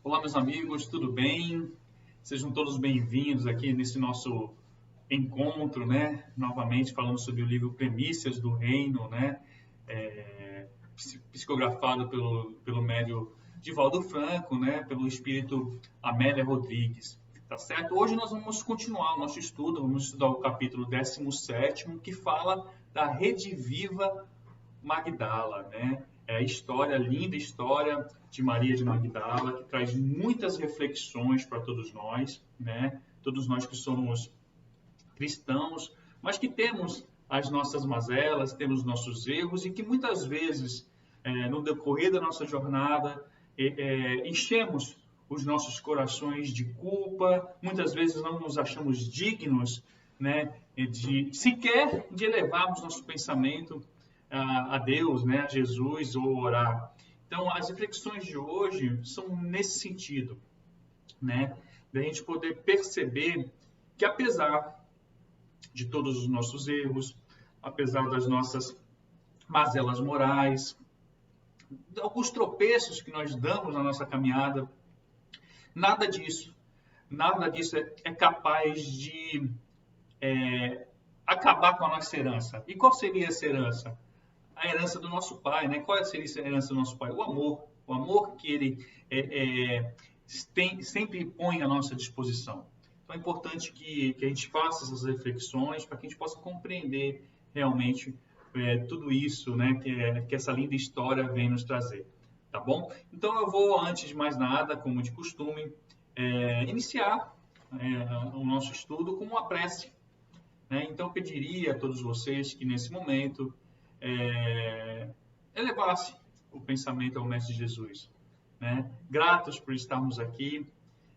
Olá, meus amigos, tudo bem? Sejam todos bem-vindos aqui nesse nosso encontro, né? Novamente falando sobre o livro Premissas do Reino, né? Psicografado pelo médio Divaldo Franco, né? Pelo espírito Amélia Rodrigues, tá certo? Hoje nós vamos continuar o nosso estudo, vamos estudar o capítulo 17º, que fala da Rede Viva Magdala, né? É a história, a linda história de Maria de Magdala, que traz muitas reflexões para todos nós, né? Todos nós que somos cristãos, mas que temos as nossas mazelas, temos nossos erros e que muitas vezes, no decorrer da nossa jornada, enchemos os nossos corações de culpa, muitas vezes não nos achamos dignos, né, sequer de elevarmos nosso pensamento a Deus, né, a Jesus, ou orar. Então, as reflexões de hoje são nesse sentido, né, da gente poder perceber que apesar de todos os nossos erros, apesar das nossas mazelas morais, de alguns tropeços que nós damos na nossa caminhada, nada disso é capaz de acabar com a nossa herança. E qual seria essa herança? A herança do nosso Pai, né? Qual seria a herança do nosso Pai? O amor que Ele sempre põe à nossa disposição. Então é importante que a gente faça essas reflexões para que a gente possa compreender realmente tudo isso, né? Que essa linda história vem nos trazer, tá bom? Então eu vou, antes de mais nada, como de costume, iniciar o nosso estudo com uma prece, né? Então eu pediria a todos vocês que nesse momento elevasse o pensamento ao Mestre Jesus, né? Gratos por estarmos aqui,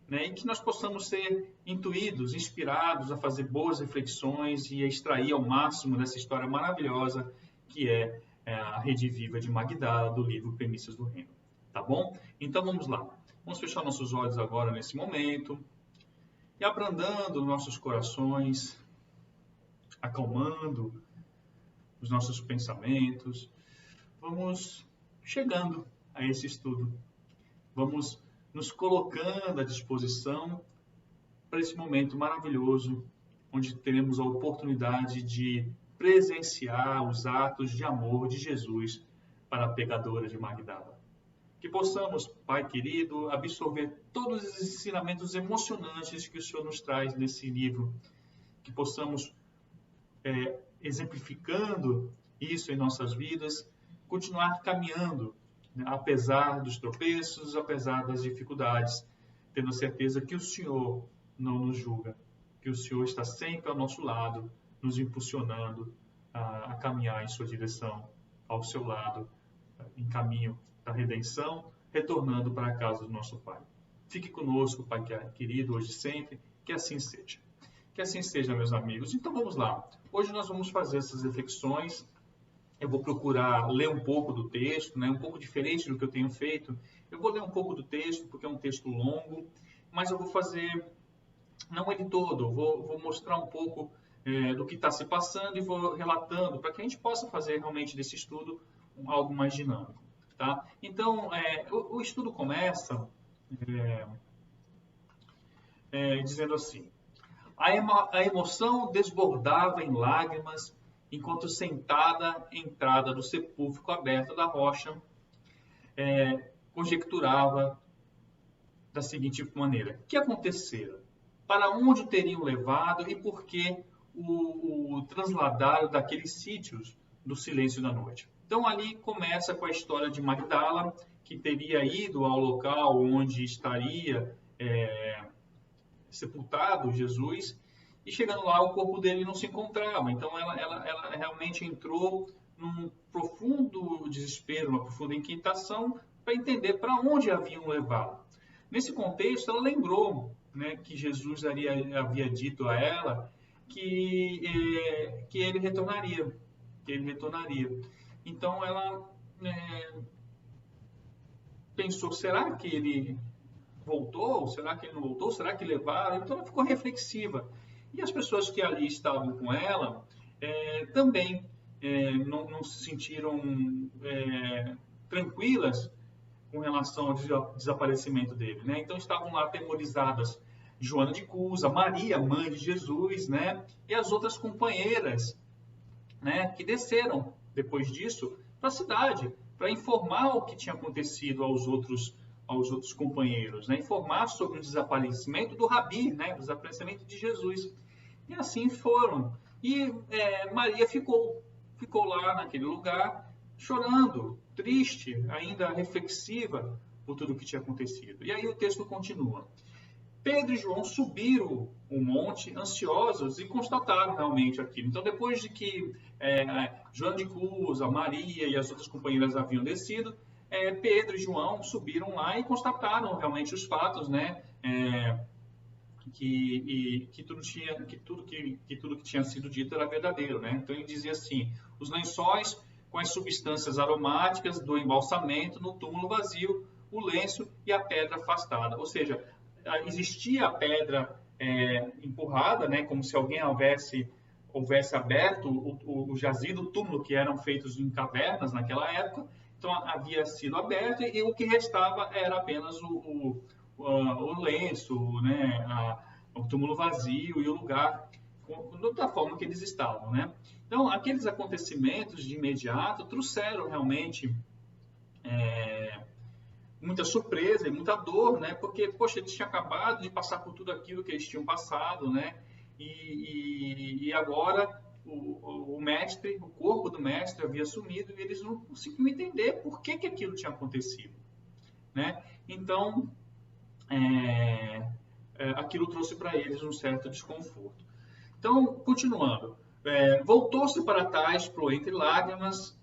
né? E que nós possamos ser intuídos, inspirados a fazer boas reflexões e a extrair ao máximo dessa história maravilhosa que é a Rede Viva de Magdala, do livro Premissas do Reino. Tá bom? Então vamos lá. Vamos fechar nossos olhos agora nesse momento e abrandando nossos corações, acalmando os nossos pensamentos, vamos chegando a esse estudo. Vamos nos colocando à disposição para esse momento maravilhoso, onde teremos a oportunidade de presenciar os atos de amor de Jesus para a pecadora de Magdala. Que possamos, Pai querido, absorver todos os ensinamentos emocionantes que o Senhor nos traz nesse livro. Que possamos, exemplificando isso em nossas vidas, continuar caminhando, né, apesar dos tropeços, apesar das dificuldades, tendo certeza que o Senhor não nos julga, que o Senhor está sempre ao nosso lado, nos impulsionando a caminhar em sua direção, ao seu lado, em caminho da redenção, retornando para a casa do nosso Pai. Fique conosco, Pai querido, hoje e sempre, que assim seja. Que assim seja, meus amigos. Então vamos lá. Hoje nós vamos fazer essas reflexões. Eu vou procurar ler um pouco do texto, né? Um pouco diferente do que eu tenho feito. Eu vou ler um pouco do texto, porque é um texto longo, mas eu vou fazer, não ele todo, eu vou mostrar um pouco do que está se passando e vou relatando, para que a gente possa fazer realmente desse estudo algo mais dinâmico. Tá? Então, o estudo começa dizendo assim: a emoção desbordava em lágrimas enquanto sentada à entrada do sepulcro aberto da rocha, conjecturava da seguinte maneira: que acontecera? Para onde o teriam levado e por que o transladaram daqueles sítios do silêncio da noite? Então ali começa com a história de Magdala, que teria ido ao local onde estaria sepultado Jesus, e chegando lá o corpo dele não se encontrava. Então ela realmente entrou num profundo desespero, uma profunda inquietação para entender para onde haviam levado. Nesse contexto, ela lembrou, né, que Jesus havia dito a ela que ele retornaria, Então ela pensou: será que ele voltou? Será que ele não voltou? Será que levaram? Então ela ficou reflexiva. E as pessoas que ali estavam com ela também não se sentiram tranquilas com relação ao desaparecimento dele, né? Então estavam lá atemorizadas Joana de Cusa, Maria, mãe de Jesus, né? E as outras companheiras, né? Que desceram depois disso para a cidade para informar o que tinha acontecido aos outros companheiros, né? Informar sobre o desaparecimento do Rabi, né? O desaparecimento de Jesus. E assim foram. E Maria ficou lá naquele lugar, chorando, triste, ainda reflexiva por tudo o que tinha acontecido. E aí o texto continua. Pedro e João subiram o monte ansiosos e constataram realmente aquilo. Então, depois de que Joana de Cusa, Maria e as outras companheiras haviam descido, Pedro e João subiram lá e constataram realmente os fatos, né? Que tudo que tinha sido dito era verdadeiro, né? Então ele dizia assim: os lençóis com as substâncias aromáticas do embalsamento no túmulo vazio, o lenço e a pedra afastada. Ou seja, existia a pedra empurrada, né? Como se alguém houvesse aberto o jazido, o túmulo, que eram feitos em cavernas naquela época. Então havia sido aberto e o que restava era apenas o lenço, né, o túmulo vazio e o lugar da forma que eles estavam, né? Então, aqueles acontecimentos de imediato trouxeram realmente muita surpresa e muita dor, né? Porque, poxa, eles tinham acabado de passar por tudo aquilo que eles tinham passado, né? E agora o mestre, o corpo do mestre havia sumido e eles não conseguiam entender por que aquilo tinha acontecido, né? Então, aquilo trouxe para eles um certo desconforto. Então, continuando, voltou-se para trás, pro entre lágrimas,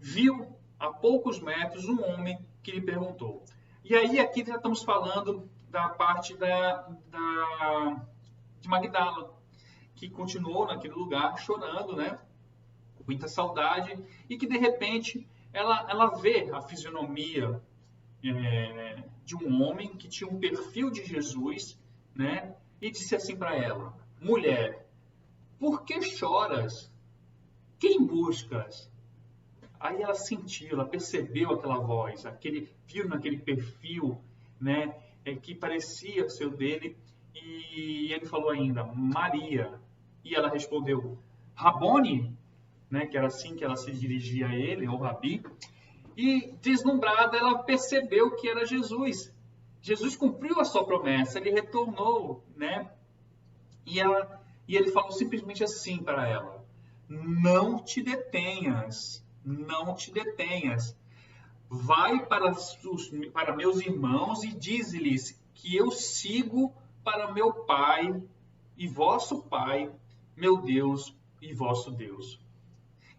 viu a poucos metros um homem que lhe perguntou. E aí, aqui já estamos falando da parte de Magdala, que continuou naquele lugar chorando, né? Com muita saudade, e que de repente ela vê a fisionomia de um homem que tinha um perfil de Jesus, né? E disse assim para ela: mulher, por que choras? Quem buscas? Aí ela sentiu, ela percebeu aquela voz, viu naquele perfil, né? Que parecia ser o dele, e ele falou ainda: Maria. E ela respondeu: Rabone, né? Que era assim que ela se dirigia a ele, ao Rabi. E, deslumbrada, ela percebeu que era Jesus. Jesus cumpriu a sua promessa, ele retornou, né? E ele falou simplesmente assim para ela: não te detenhas, não te detenhas. Vai para meus irmãos e dize-lhes que eu sigo para meu Pai e vosso Pai, meu Deus e vosso Deus.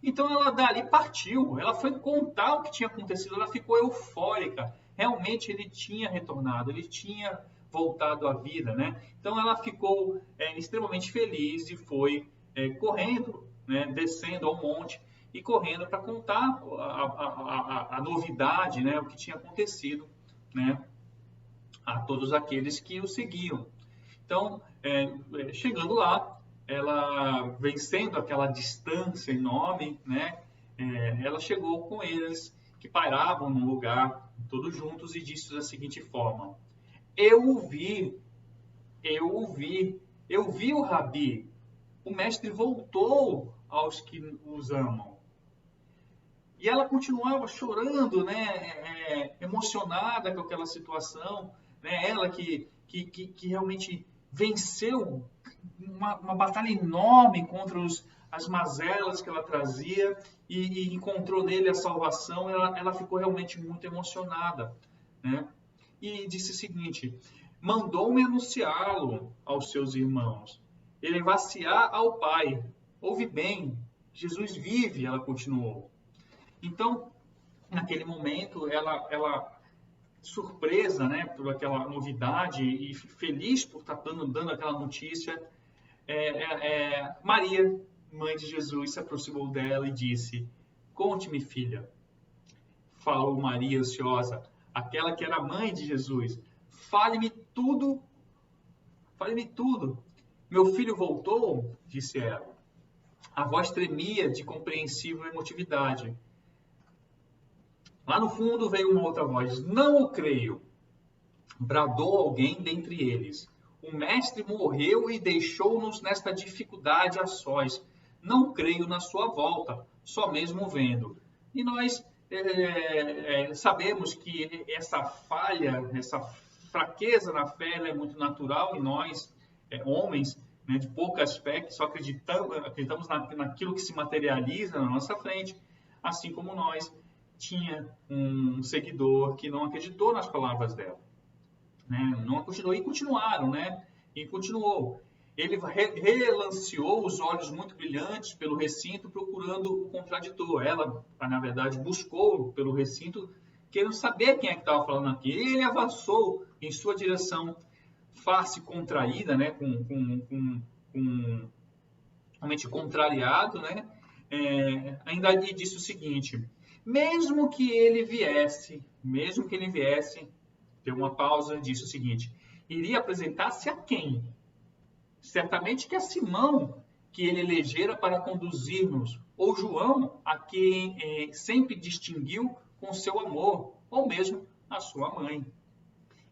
Então ela dali partiu, ela foi contar o que tinha acontecido, ela ficou eufórica. Realmente ele tinha retornado, ele tinha voltado à vida, né? Então ela ficou extremamente feliz e foi correndo, né? Descendo ao monte e correndo para contar a novidade, né? O que tinha acontecido, né? A todos aqueles que o seguiam. Então, chegando lá, ela vencendo aquela distância enorme, né? Ela chegou com eles que paravam num lugar, todos juntos, e disse da seguinte forma: eu vi o Rabi, o mestre voltou aos que os amam. E ela continuava chorando, né? Emocionada com aquela situação, né? Ela que realmente venceu uma batalha enorme contra as mazelas que ela trazia e encontrou nele a salvação. Ela ficou realmente muito emocionada, né? E disse o seguinte: mandou-me anunciá-lo aos seus irmãos, ele vaciar ao Pai. Ouve bem, Jesus vive, ela continuou. Então, naquele momento, ela surpresa, né, por aquela novidade e feliz por estar dando aquela notícia, Maria, mãe de Jesus, se aproximou dela e disse: conte-me, filha. Falou Maria ansiosa, aquela que era mãe de Jesus: fale-me tudo, fale-me tudo. Meu filho voltou, disse ela. A voz tremia de compreensível emotividade. Lá no fundo veio uma outra voz: não o creio. Bradou alguém dentre eles. O mestre morreu e deixou-nos nesta dificuldade a sós. Não creio na sua volta, só mesmo vendo. E nós sabemos que essa falha, essa fraqueza na fé, ela é muito natural em nós, homens, né, de poucas fé, que só acreditamos naquilo que se materializa na nossa frente, assim como nós. Tinha um seguidor que não acreditou nas palavras dela. Né? Não continuou, e continuaram, né? E continuou. Ele relanceou os olhos muito brilhantes pelo recinto, procurando o contraditor. Ela, na verdade, buscou pelo recinto, querendo saber quem é que estava falando aqui. Ele avançou em sua direção, face contraída, né? Com realmente contrariado, né? Ainda lhe disse o seguinte: mesmo que ele viesse, deu uma pausa, disse o seguinte: iria apresentar-se a quem? Certamente que a Simão, que ele elegera para conduzir-nos, ou João, a quem sempre distinguiu com seu amor, ou mesmo a sua mãe.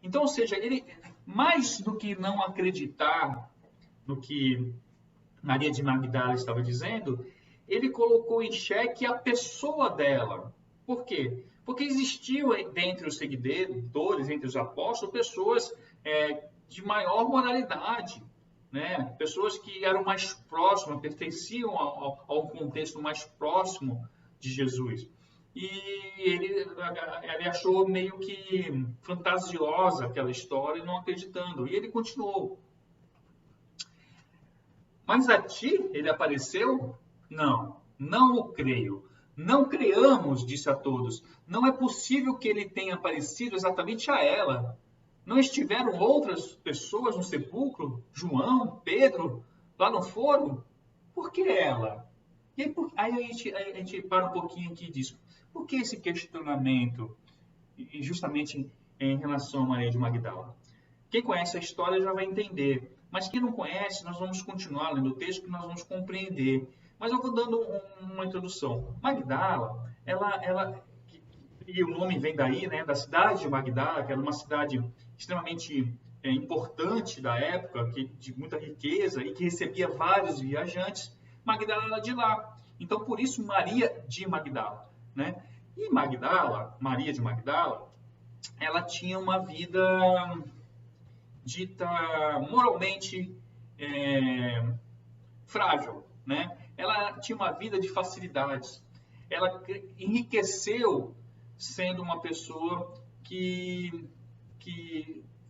Então, ou seja, ele, mais do que não acreditar no que Maria de Magdala estava dizendo, ele colocou em xeque a pessoa dela. Por quê? Porque existiam dentre os seguidores, entre os apóstolos, pessoas de maior moralidade, né? Pessoas que eram mais próximas, pertenciam ao contexto mais próximo de Jesus. E ele achou meio que fantasiosa aquela história, não acreditando. E ele continuou. Mas a ti ele apareceu? Não, não o creio. Não creamos, disse a todos. Não é possível que ele tenha aparecido exatamente a ela. Não estiveram outras pessoas no sepulcro? João, Pedro, lá não foram? Por que ela? E aí, a gente para um pouquinho aqui e diz: por que esse questionamento, justamente em relação a Maria de Magdala? Quem conhece a história já vai entender. Mas quem não conhece, nós vamos continuar lendo o texto que nós vamos compreender. Mas eu vou dando uma introdução. Magdala, e o nome vem daí, né, da cidade de Magdala, que era uma cidade extremamente importante da época, de muita riqueza e que recebia vários viajantes. Magdala era de lá. Então, por isso, Maria de Magdala. Né? E Maria de Magdala, ela tinha uma vida dita moralmente frágil, né? Ela tinha uma vida de facilidades. Ela enriqueceu sendo uma pessoa que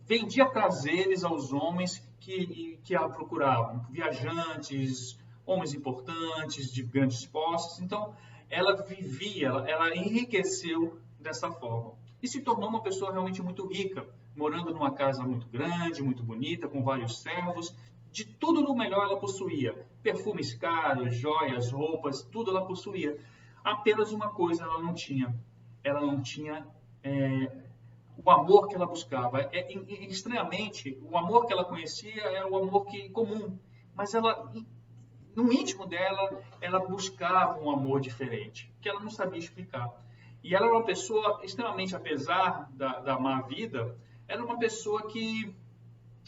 vendia prazeres aos homens que a procuravam, viajantes, homens importantes, de grandes posses. Então, ela vivia, ela enriqueceu dessa forma. E se tornou uma pessoa realmente muito rica, morando numa casa muito grande, muito bonita, com vários servos. De tudo do melhor ela possuía. Perfumes caros, joias, roupas, tudo ela possuía. Apenas uma coisa ela não tinha. Ela não tinha o amor que ela buscava. Estranhamente, o amor que ela conhecia era o amor comum. Mas ela, no íntimo dela, ela buscava um amor diferente, que ela não sabia explicar. E ela era uma pessoa extremamente, apesar da má vida, era uma pessoa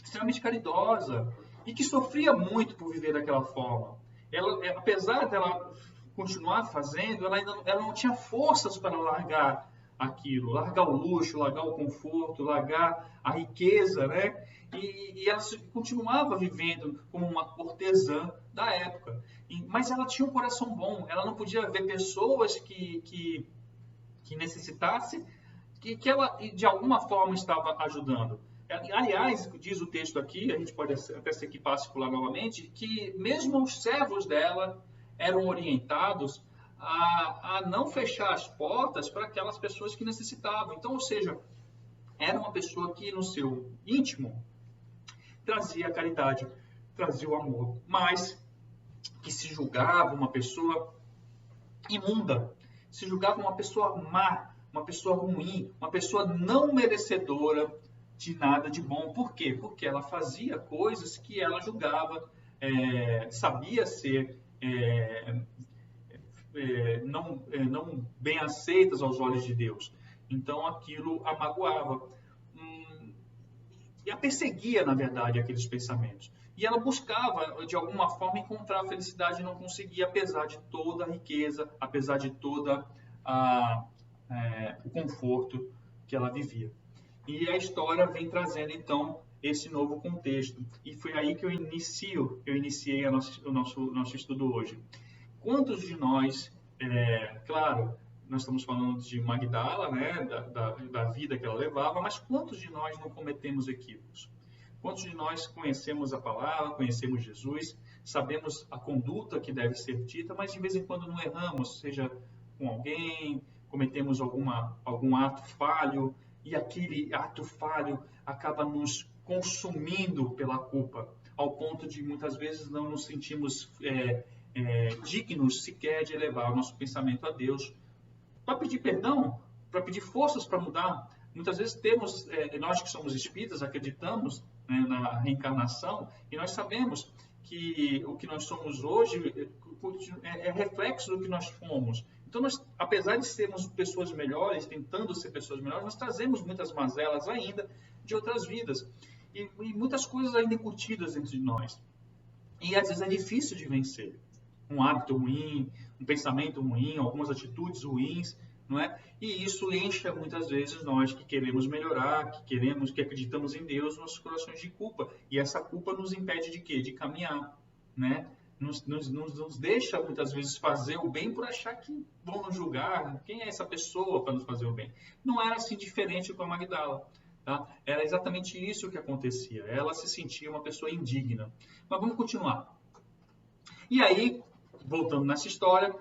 extremamente caridosa e que sofria muito por viver daquela forma. Ela, apesar dela continuar fazendo, ela não tinha forças para largar aquilo, largar o luxo, largar o conforto, largar a riqueza, né? E ela continuava vivendo como uma cortesã da época. Mas ela tinha um coração bom, ela não podia ver pessoas que necessitasse, que ela de alguma forma estava ajudando. Aliás, diz o texto aqui, a gente pode até ser que passe por lá novamente, que mesmo os servos dela eram orientados a não fechar as portas para aquelas pessoas que necessitavam. Então, ou seja, era uma pessoa que no seu íntimo trazia a caridade, trazia o amor, mas que se julgava uma pessoa imunda, se julgava uma pessoa má, uma pessoa ruim, uma pessoa não merecedora de nada de bom. Por quê? Porque ela fazia coisas que ela julgava, sabia ser não bem aceitas aos olhos de Deus. Então aquilo a magoava. E a perseguia, na verdade, aqueles pensamentos. E ela buscava, de alguma forma, encontrar a felicidade e não conseguia, apesar de toda a riqueza, apesar de toda o conforto que ela vivia. E a história vem trazendo, então, esse novo contexto. E foi aí que eu iniciei o nosso estudo hoje. Quantos de nós, claro, nós estamos falando de Magdala, né, da vida que ela levava, mas quantos de nós não cometemos equívocos? Quantos de nós conhecemos a palavra, conhecemos Jesus, sabemos a conduta que deve ser dita, mas de vez em quando não erramos, seja com alguém, cometemos algum ato falho, e aquele ato falho acaba nos consumindo pela culpa, ao ponto de muitas vezes não nos sentimos dignos sequer de elevar o nosso pensamento a Deus, para pedir perdão, para pedir forças para mudar. Muitas vezes temos, nós que somos espíritas, acreditamos, né, na reencarnação, e nós sabemos que o que nós somos hoje é reflexo do que nós fomos. Então, nós, apesar de sermos pessoas melhores, tentando ser pessoas melhores, nós trazemos muitas mazelas ainda de outras vidas. E muitas coisas ainda incutidas dentro de nós. E às vezes é difícil de vencer. Um hábito ruim, um pensamento ruim, algumas atitudes ruins, não é? E isso enche muitas vezes nós que queremos melhorar, que acreditamos em Deus, nossos corações de culpa. E essa culpa nos impede de quê? De caminhar, né? Nos deixa muitas vezes fazer o bem por achar que vão nos julgar. Quem é essa pessoa para nos fazer o bem? Não era assim diferente com a Magdala. Tá? Era exatamente isso que acontecia. Ela se sentia uma pessoa indigna. Mas vamos continuar. E aí, voltando nessa história,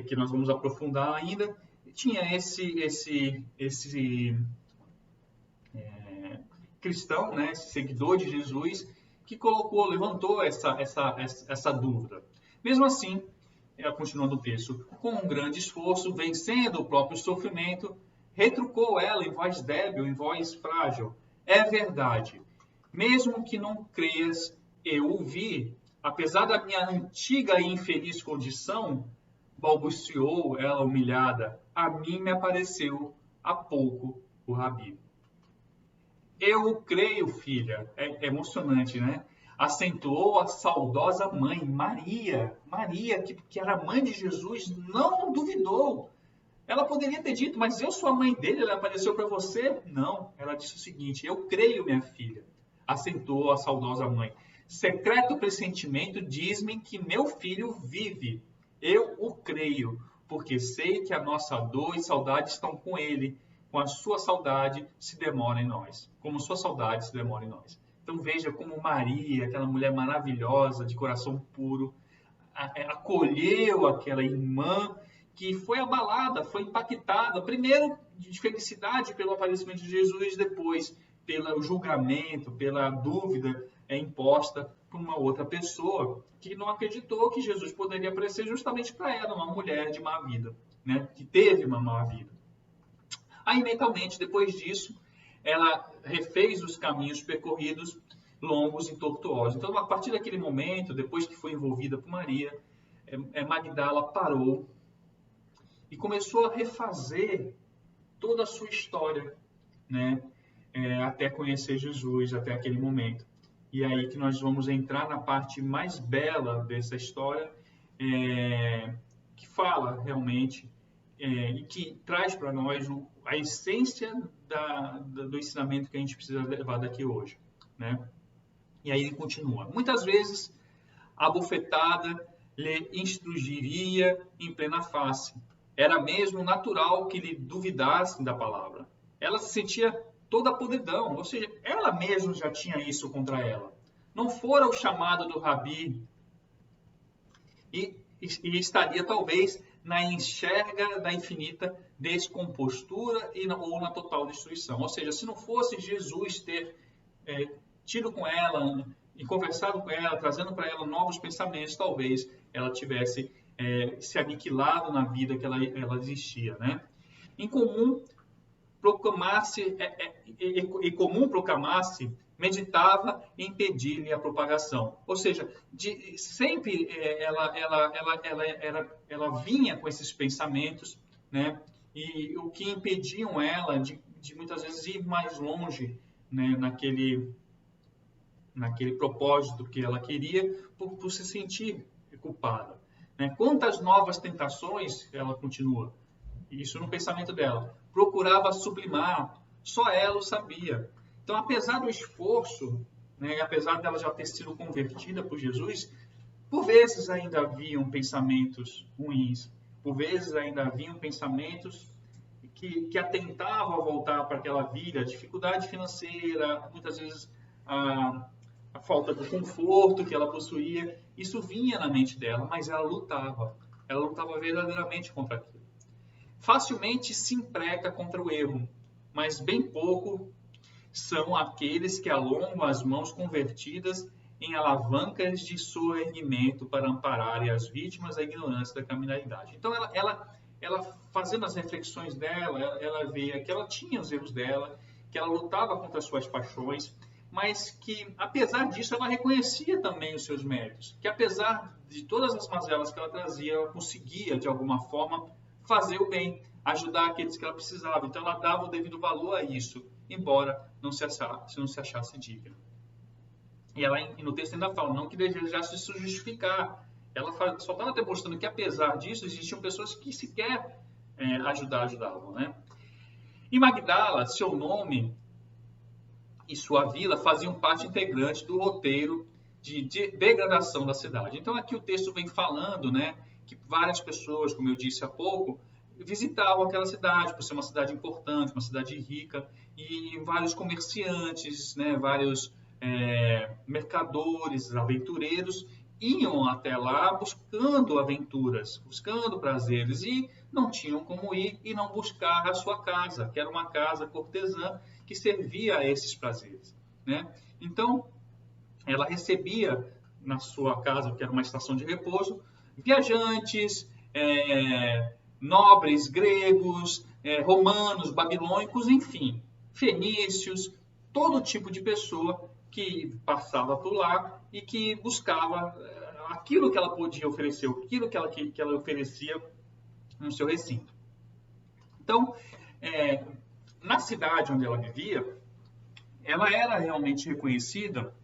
que nós vamos aprofundar ainda, tinha esse cristão, né, esse seguidor de Jesus, que levantou essa dúvida. Mesmo assim, continuando o texto, com um grande esforço, vencendo o próprio sofrimento, retrucou ela em voz débil, em voz frágil: é verdade, mesmo que não creias, eu o vi, apesar da minha antiga e infeliz condição, balbuciou ela humilhada, a mim me apareceu há pouco o Rabi. Eu creio, filha. É emocionante, né? Acentuou a saudosa mãe, Maria, que era mãe de Jesus, não duvidou. Ela poderia ter dito, mas eu sou a mãe dele, ela apareceu para você? Não, ela disse o seguinte: eu creio, minha filha. Acentuou a saudosa mãe. Secreto pressentimento diz-me que meu filho vive. Eu o creio, porque sei que a nossa dor e saudade estão com ele. Com a sua saudade se demora em nós. Como sua saudade se demora em nós. Então veja como Maria, aquela mulher maravilhosa, de coração puro, acolheu aquela irmã que foi abalada, foi impactada, primeiro de felicidade pelo aparecimento de Jesus, depois pelo julgamento, pela dúvida imposta por uma outra pessoa que não acreditou que Jesus poderia aparecer justamente para ela, uma mulher de má vida, né? Que teve uma má vida. Aí, mentalmente, depois disso, ela refez os caminhos percorridos, longos e tortuosos. Então, a partir daquele momento, depois que foi envolvida por Maria, Magdala parou e começou a refazer toda a sua história, né? Até conhecer Jesus, até aquele momento. E aí que nós vamos entrar na parte mais bela dessa história, que fala realmente e que traz para nós a essência do ensinamento que a gente precisa levar daqui hoje, né? E aí ele continua. Muitas vezes a bofetada lhe instrugiria em plena face. Era mesmo natural que lhe duvidassem da palavra. Ela se sentia toda a podridão, ou seja, ela mesma já tinha isso contra ela. Não fora o chamado do Rabi e estaria talvez na enxerga da infinita descompostura ou na total destruição. Ou seja, se não fosse Jesus ter tido com ela e conversado com ela, trazendo para ela novos pensamentos, talvez ela tivesse se aniquilado na vida que ela existia, né? Em comum proclamasse meditava em impedir-lhe a propagação. Ou seja, sempre ela vinha com esses pensamentos, né? E o que impediam ela de muitas vezes ir mais longe, né? naquele propósito que ela queria, por se sentir culpada. Né? Quantas novas tentações ela continua? Isso no pensamento dela. Procurava sublimar, só ela o sabia. Então, apesar do esforço, né, apesar dela já ter sido convertida por Jesus, por vezes ainda haviam pensamentos ruins, por vezes ainda haviam pensamentos que atentavam a voltar para aquela vida, a dificuldade financeira, muitas vezes a falta do conforto que ela possuía. Isso vinha na mente dela, mas ela lutava verdadeiramente contra aquilo. Facilmente se empreca contra o erro, mas bem pouco são aqueles que alongam as mãos convertidas em alavancas de soerguimento para ampararem as vítimas da ignorância e da criminalidade. Então, ela fazendo as reflexões dela, ela vê que ela tinha os erros dela, que ela lutava contra as suas paixões, mas que, apesar disso, ela reconhecia também os seus méritos, que apesar de todas as mazelas que ela trazia, ela conseguia, de alguma forma, fazer o bem, ajudar aqueles que ela precisava. Então, ela dava o devido valor a isso, embora não se achasse digna. E no texto ainda fala, não que desejasse se justificar. Ela só estava demonstrando que, apesar disso, existiam pessoas que sequer ajudavam. Né? E Magdala, seu nome e sua vila faziam parte integrante do roteiro de degradação da cidade. Então, aqui o texto vem falando, né, que várias pessoas, como eu disse há pouco, visitavam aquela cidade, por ser uma cidade importante, uma cidade rica, e vários comerciantes, né, vários mercadores, aventureiros, iam até lá buscando aventuras, buscando prazeres, e não tinham como ir e não buscar a sua casa, que era uma casa cortesã que servia a esses prazeres. Né? Então, ela recebia na sua casa, que era uma estação de repouso, viajantes, nobres gregos, romanos, babilônicos, enfim, fenícios, todo tipo de pessoa que passava por lá e que buscava aquilo que ela podia oferecer, aquilo que ela oferecia no seu recinto. Então, na cidade onde ela vivia, ela era realmente reconhecida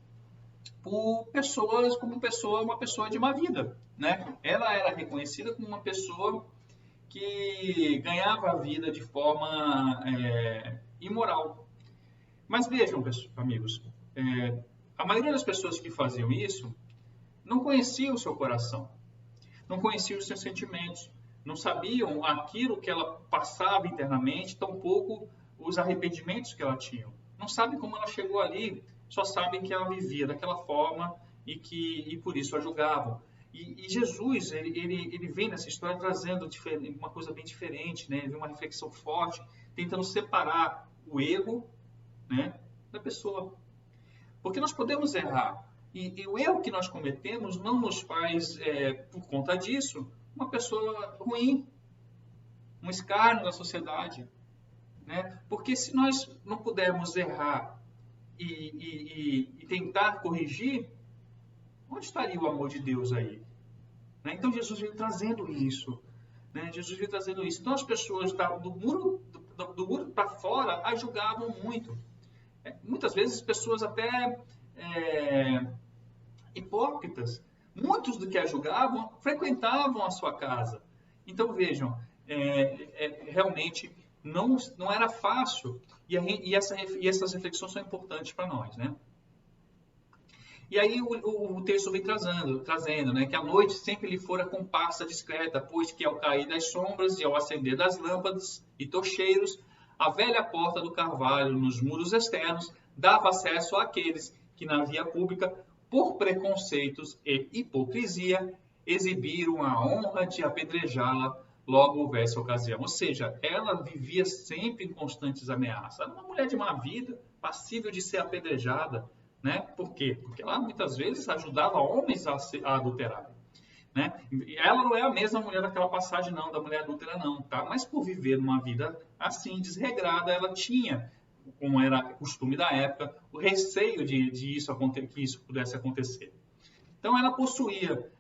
por pessoas como uma pessoa de má vida, né? Ela era reconhecida como uma pessoa que ganhava a vida de forma imoral. Mas vejam, amigos, a maioria das pessoas que faziam isso não conhecia o seu coração, não conhecia os seus sentimentos, não sabiam aquilo que ela passava internamente, tampouco os arrependimentos que ela tinha. Não sabem como ela chegou ali, só sabem que ela vivia daquela forma e por isso a julgavam. E Jesus, ele vem nessa história trazendo uma coisa bem diferente, né? Ele vem uma reflexão forte, tentando separar o ego, né, da pessoa. Porque nós podemos errar. E o erro que nós cometemos não nos faz, por conta disso, uma pessoa ruim, um escárnio da sociedade. Né? Porque se nós não pudermos errar e tentar corrigir, onde estaria o amor de Deus aí? Né? Então Jesus veio trazendo isso. Né? Jesus veio trazendo isso. Então as pessoas do muro para fora a julgavam muito. Muitas vezes pessoas até hipócritas. Muitos do que a julgavam frequentavam a sua casa. Então vejam, realmente não era fácil. E essas reflexões são importantes para nós, né? E aí o texto vem trazendo, né, que a noite sempre lhe fora comparsa discreta, pois que ao cair das sombras e ao acender das lâmpadas e tocheiros, a velha porta do carvalho nos muros externos dava acesso àqueles que na via pública, por preconceitos e hipocrisia, exibiram a honra de apedrejá-la logo houvesse ocasião. Ou seja, ela vivia sempre em constantes ameaças. Era uma mulher de má vida, passível de ser apedrejada. Né? Por quê? Porque ela muitas vezes ajudava homens a adulterarem. Né? E ela não é a mesma mulher daquela passagem, não, da mulher adúltera, não. Tá? Mas por viver uma vida assim, desregrada, ela tinha como era costume da época, o receio de que isso pudesse acontecer. Então, ela possuía,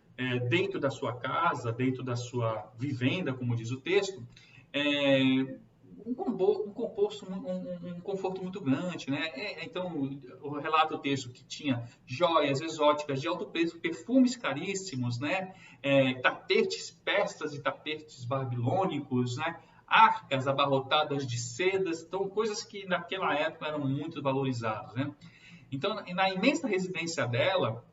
dentro da sua casa, dentro da sua vivenda, como diz o texto, um conforto muito grande, né? Então, relata o texto que tinha joias exóticas de alto preço, perfumes caríssimos, né? Tapetes persas e tapetes babilônicos, né? Arcas abarrotadas de sedas, então coisas que naquela época eram muito valorizadas, né? Então, na imensa residência dela,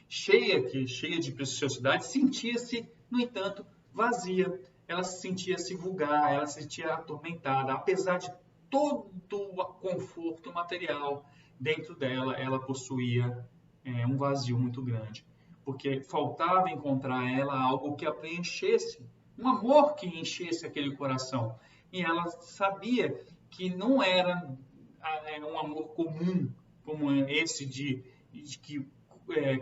cheia de preciosidade, sentia-se, no entanto, vazia. Ela se sentia-se vulgar, ela se sentia atormentada. Apesar de todo o conforto material dentro dela, ela possuía um vazio muito grande. Porque faltava encontrar ela algo que a preenchesse, um amor que enchesse aquele coração. E ela sabia que não era um amor comum, como esse que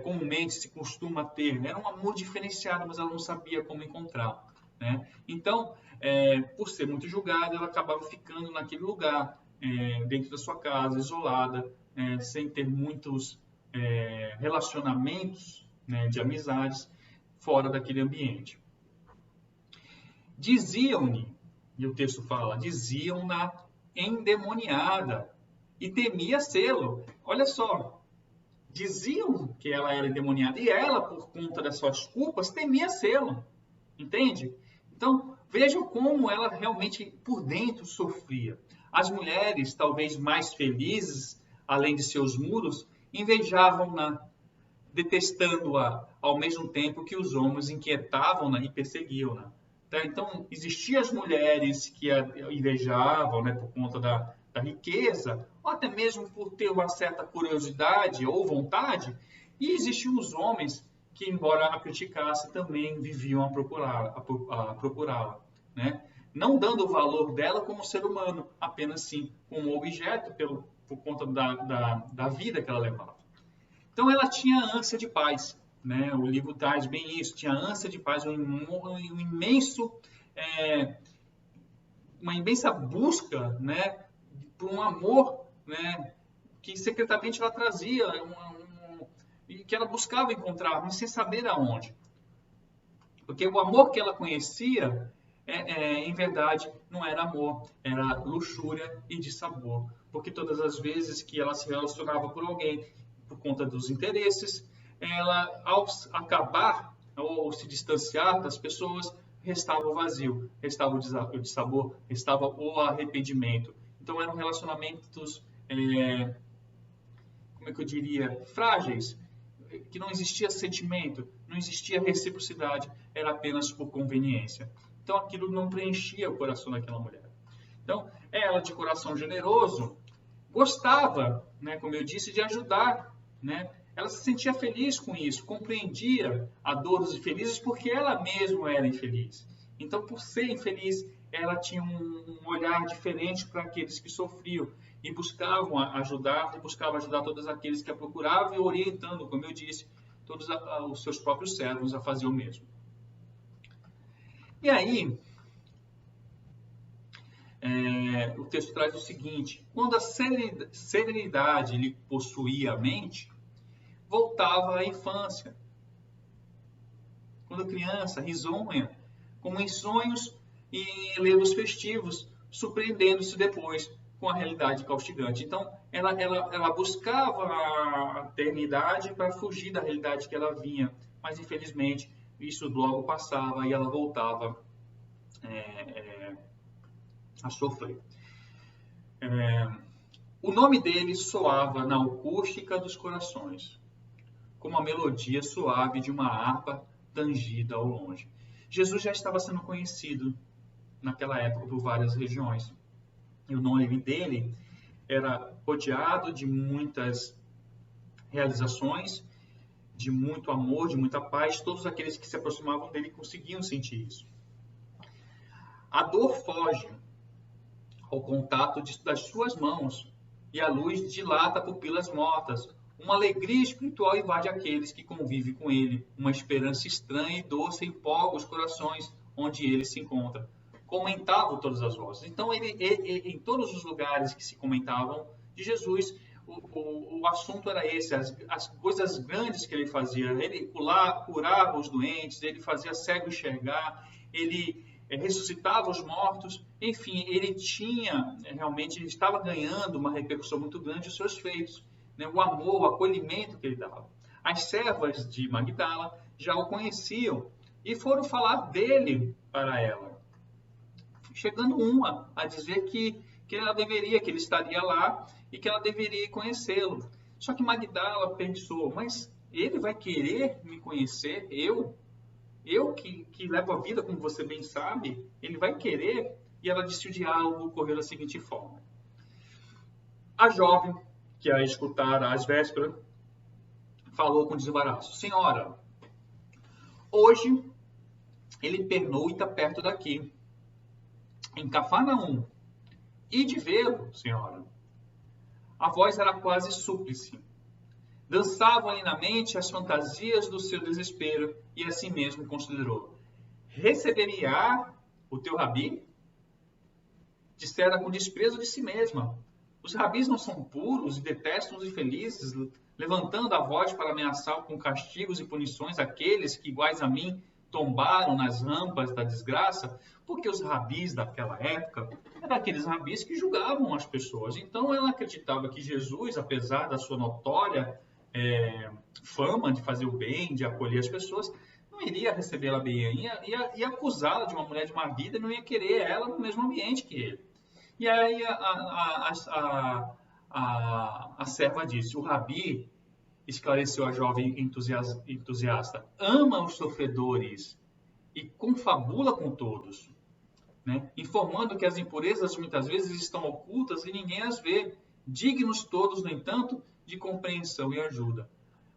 comumente se costuma ter. Era um amor diferenciado, mas ela não sabia como encontrar. Né? Então, por ser muito julgada, ela acabava ficando naquele lugar, dentro da sua casa, isolada, sem ter muitos relacionamentos, né, de amizades fora daquele ambiente. Diziam-lhe, e o texto fala, diziam-na endemoniada e temia sê-lo. Olha só, diziam que ela era endemoniada e ela, por conta das suas culpas, temia sê-lo. Entende? Então, vejam como ela realmente por dentro sofria. As mulheres, talvez mais felizes, além de seus muros, invejavam-na, detestando-a, ao mesmo tempo que os homens inquietavam-na e perseguiam-na. Então, existiam as mulheres que a invejavam, né, por conta da riqueza, ou até mesmo por ter uma certa curiosidade ou vontade, e existiam os homens que, embora a criticasse, também viviam a procurá-la, né? Não dando o valor dela como ser humano, apenas sim como objeto por conta da vida que ela levava. Então ela tinha ânsia de paz, né? O livro traz bem isso, tinha ânsia de paz, uma imensa busca, né, por um amor, né, que secretamente ela trazia, e que ela buscava encontrar, mas sem saber aonde. Porque o amor que ela conhecia, em verdade, não era amor, era luxúria e dissabor. Porque todas as vezes que ela se relacionava com alguém, por conta dos interesses, ela, ao acabar ou se distanciar das pessoas, restava o vazio, restava o dissabor, restava o arrependimento. Então eram relacionamentos, como é que eu diria, frágeis, que não existia sentimento, não existia reciprocidade, era apenas por conveniência. Então aquilo não preenchia o coração daquela mulher. Então ela, de coração generoso, gostava, né, como eu disse, de ajudar, né? Ela se sentia feliz com isso, compreendia a dor dos infelizes porque ela mesma era infeliz. Então, por ser infeliz, ela tinha um olhar diferente para aqueles que sofriam e buscava ajudar todos aqueles que a procuravam e orientando, como eu disse, todos os seus próprios servos a fazer o mesmo. E aí, o texto traz o seguinte: quando a serenidade lhe possuía a mente, voltava à infância. Quando criança, risonha, como em sonhos e levos festivos, surpreendendo-se depois com a realidade caustigante. Então, ela buscava a eternidade para fugir da realidade que ela vinha, mas infelizmente isso logo passava e ela voltava a sofrer. O nome dele soava na acústica dos corações, como a melodia suave de uma harpa tangida ao longe. Jesus já estava sendo conhecido naquela época por várias regiões. E o nome dele era rodeado de muitas realizações, de muito amor, de muita paz. Todos aqueles que se aproximavam dele conseguiam sentir isso. A dor foge ao contato das suas mãos e a luz dilata pupilas mortas. Uma alegria espiritual invade aqueles que convivem com ele. Uma esperança estranha e doce empolga os corações onde ele se encontra. comentavam todas as vozes. Então, em todos os lugares que se comentavam de Jesus, o assunto era esse, as coisas grandes que ele fazia. Ele curava os doentes, ele fazia cego enxergar, ele ressuscitava os mortos. Enfim, ele tinha, realmente, ele estava ganhando uma repercussão muito grande dos seus feitos, né? O amor, o acolhimento que ele dava. As servas de Magdala já o conheciam e foram falar dele para ela, chegando uma a dizer que ela deveria, que ele estaria lá e que ela deveria conhecê-lo. Só que Magdala pensou, mas ele vai querer me conhecer? Eu que levo a vida, como você bem sabe, ele vai querer? E ela disse: o diálogo ocorreu da seguinte forma. A jovem, que a escutara às vésperas, falou com desembaraço: Senhora, hoje ele pernoita perto daqui, em Cafarnaum, e de vê-lo, senhora. A voz era quase súplice. Dançavam ali na mente as fantasias do seu desespero e assim mesmo considerou: receberia o teu rabi? Dissera com desprezo de si mesma: os rabis não são puros e detestam os infelizes, levantando a voz para ameaçar com castigos e punições aqueles que, iguais a mim, tombaram nas rampas da desgraça, porque os rabis daquela época eram aqueles rabis que julgavam as pessoas. Então ela acreditava que Jesus, apesar da sua notória fama de fazer o bem, de acolher as pessoas, não iria recebê-la bem, ia acusá-la de uma mulher de má vida e não ia querer ela no mesmo ambiente que ele. E aí a serva disse: o rabi, esclareceu a jovem entusiasta, ama os sofredores e confabula com todos, né? Informando que as impurezas muitas vezes estão ocultas e ninguém as vê, dignos todos, no entanto, de compreensão e ajuda.